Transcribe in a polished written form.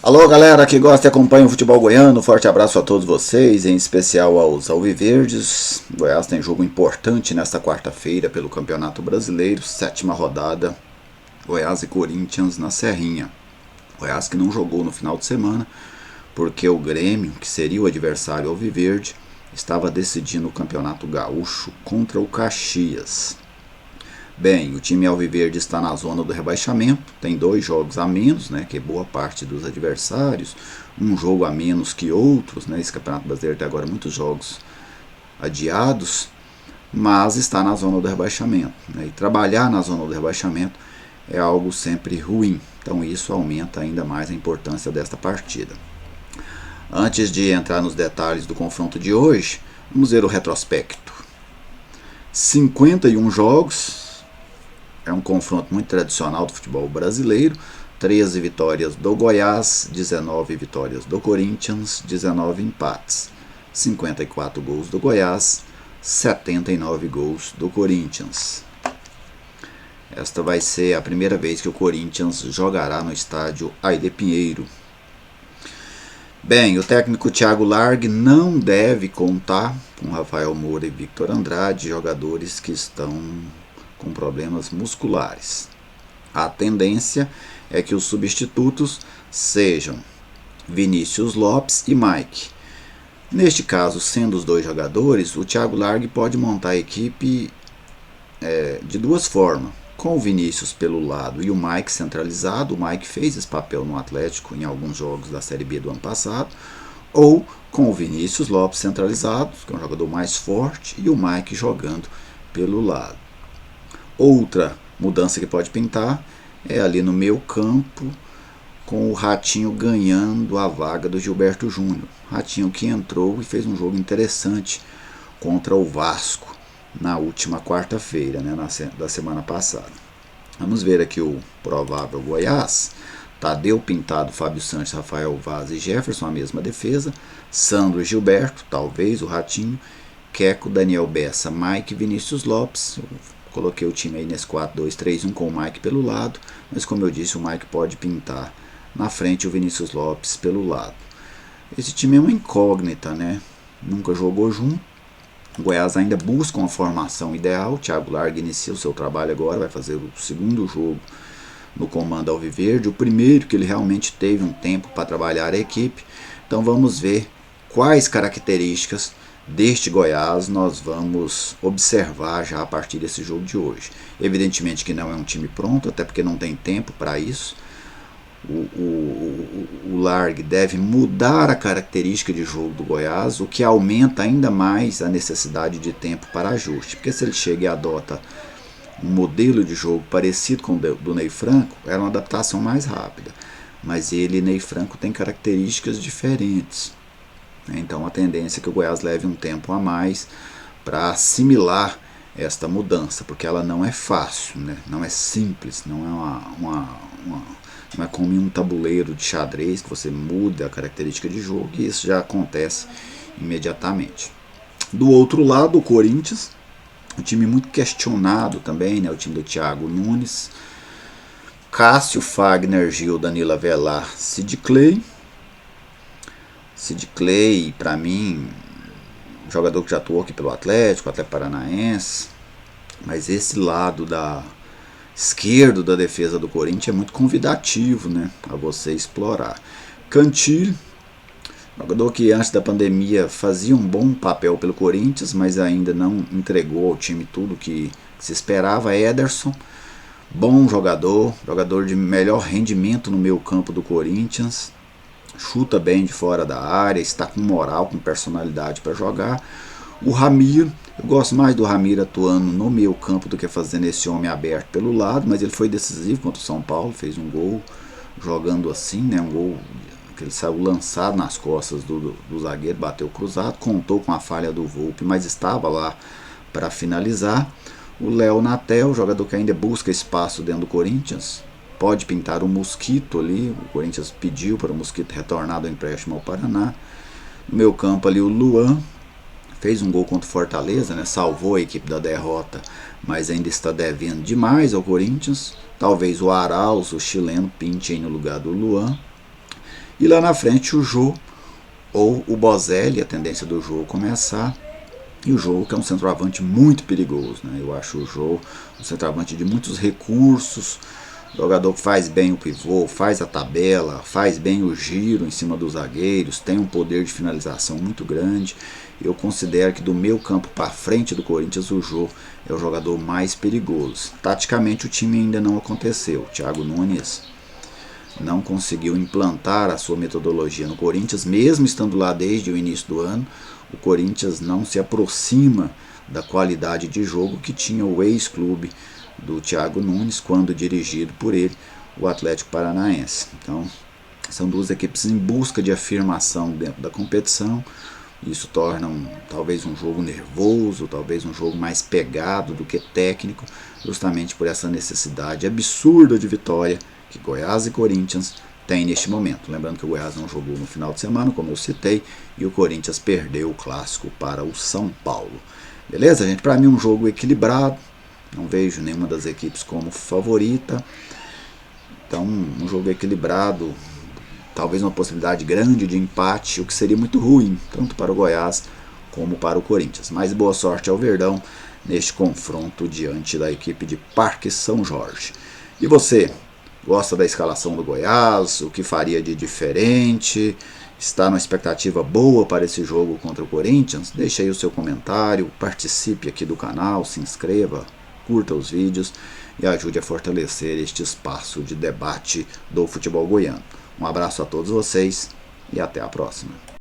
Alô galera que gosta e acompanha o futebol goiano, forte abraço a todos vocês, em especial aos alviverdes. Goiás tem jogo importante nesta quarta-feira pelo Campeonato Brasileiro, 7ª rodada, Goiás e Corinthians na Serrinha. Goiás que não jogou no final de semana, porque o Grêmio, que seria o adversário alviverde, estava decidindo o Campeonato Gaúcho contra o Caxias. Bem, o time alviverde está na zona do rebaixamento, tem 2 jogos a menos, que boa parte dos adversários, um jogo a menos que outros, esse Campeonato Brasileiro tem agora muitos jogos adiados, mas está na zona do rebaixamento, e trabalhar na zona do rebaixamento é algo sempre ruim, então isso aumenta ainda mais a importância desta partida. Antes de entrar nos detalhes do confronto de hoje, vamos ver o retrospecto. 51 jogos. É um confronto muito tradicional do futebol brasileiro. 13 vitórias do Goiás, 19 vitórias do Corinthians, 19 empates. 54 gols do Goiás, 79 gols do Corinthians. Esta vai ser a primeira vez que o Corinthians jogará no estádio Aide Pinheiro. Bem, o técnico Thiago Largue não deve contar com Rafael Moura e Victor Andrade, jogadores que estão com problemas musculares. A tendência é que os substitutos sejam Vinícius Lopes e Mike. Neste caso, sendo os 2 jogadores, o Thiago Largue pode montar a equipe de 2 formas. Com o Vinícius pelo lado e o Mike centralizado. O Mike fez esse papel no Atlético em alguns jogos da Série B do ano passado. Ou com o Vinícius Lopes centralizado, que é um jogador mais forte, e o Mike jogando pelo lado. Outra mudança que pode pintar é ali no meio campo, com o Ratinho ganhando a vaga do Gilberto Júnior. Ratinho que entrou e fez um jogo interessante contra o Vasco na última quarta-feira, da semana passada. Vamos ver aqui o provável Goiás. Tadeu, Pintado, Fábio Santos, Rafael Vaz e Jefferson, a mesma defesa. Sandro e Gilberto, talvez o Ratinho. Queco, Daniel Bessa, Mike, Vinícius Lopes. Coloquei o time aí nesse 4-2-3-1 com o Mike pelo lado, mas como eu disse, o Mike pode pintar na frente o Vinícius Lopes pelo lado. Esse time é uma incógnita, nunca jogou junto. O Goiás ainda busca uma formação ideal. O Thiago Largue inicia o seu trabalho agora, vai fazer o 2º jogo no comando alviverde, o primeiro que ele realmente teve um tempo para trabalhar a equipe. Então vamos ver quais características deste Goiás nós vamos observar já a partir desse jogo de hoje. Evidentemente que não é um time pronto, até porque não tem tempo para isso. O Largue deve mudar a característica de jogo do Goiás, o que aumenta ainda mais a necessidade de tempo para ajuste. Porque se ele chega e adota um modelo de jogo parecido com o do Ney Franco, era uma adaptação mais rápida. Mas ele, Ney Franco, tem características diferentes. Então a tendência é que o Goiás leve um tempo a mais para assimilar esta mudança, porque ela não é fácil, não é simples, não é como em um tabuleiro de xadrez que você muda a característica de jogo e isso já acontece imediatamente. Do outro lado, o Corinthians, um time muito questionado também, o time do Thiago Nunes, Cássio, Fagner, Gil, Danilo Avelar, Sid Clay, para mim, jogador que já atuou aqui pelo Atlético Paranaense, mas esse lado da esquerdo da defesa do Corinthians é muito convidativo, a você explorar. Cantillo, jogador que antes da pandemia fazia um bom papel pelo Corinthians, mas ainda não entregou ao time tudo que se esperava. Ederson, bom jogador de melhor rendimento no meio campo do Corinthians, chuta bem de fora da área, está com moral, com personalidade para jogar. O Ramiro, eu gosto mais do Ramiro atuando no meio campo do que fazendo esse homem aberto pelo lado, mas ele foi decisivo contra o São Paulo, fez um gol jogando assim, um gol que ele saiu lançado nas costas do zagueiro, bateu cruzado, contou com a falha do Volpi, mas estava lá para finalizar. O Léo Natel, jogador que ainda busca espaço dentro do Corinthians, pode pintar o Mosquito ali, o Corinthians pediu para o Mosquito retornar do empréstimo ao Paraná. No meu campo ali o Luan, fez um gol contra o Fortaleza, né? Salvou a equipe da derrota, mas ainda está devendo demais ao Corinthians. Talvez o Arauz, o chileno, pinte aí no lugar do Luan. E lá na frente o Jô ou o Bozelli, a tendência do Jô começar. E o Jô, que é um centroavante muito perigoso, né? Eu acho o Jô um centroavante de muitos recursos, jogador que faz bem o pivô, faz a tabela, faz bem o giro em cima dos zagueiros, tem um poder de finalização muito grande. Eu considero que do meio campo para frente do Corinthians, o Jô é o jogador mais perigoso. Taticamente o time ainda não aconteceu. O Thiago Nunes não conseguiu implantar a sua metodologia no Corinthians, mesmo estando lá desde o início do ano. O Corinthians não se aproxima da qualidade de jogo que tinha o ex-clube do Thiago Nunes, quando dirigido por ele, o Atlético Paranaense. Então, são duas equipes em busca de afirmação dentro da competição. Isso torna talvez um jogo nervoso, talvez um jogo mais pegado do que técnico, justamente por essa necessidade absurda de vitória que Goiás e Corinthians têm neste momento. Lembrando que o Goiás não jogou no final de semana, como eu citei, e o Corinthians perdeu o clássico para o São Paulo. Beleza, gente? Para mim um jogo equilibrado, não vejo nenhuma das equipes como favorita. Então, um jogo equilibrado, talvez uma possibilidade grande de empate, o que seria muito ruim, tanto para o Goiás como para o Corinthians. Mas boa sorte ao Verdão neste confronto diante da equipe de Parque São Jorge. E você, gosta da escalação do Goiás? O que faria de diferente? Está numa expectativa boa para esse jogo contra o Corinthians? Deixe aí o seu comentário, participe aqui do canal, se inscreva, curta os vídeos e ajude a fortalecer este espaço de debate do futebol goiano. Um abraço a todos vocês e até a próxima.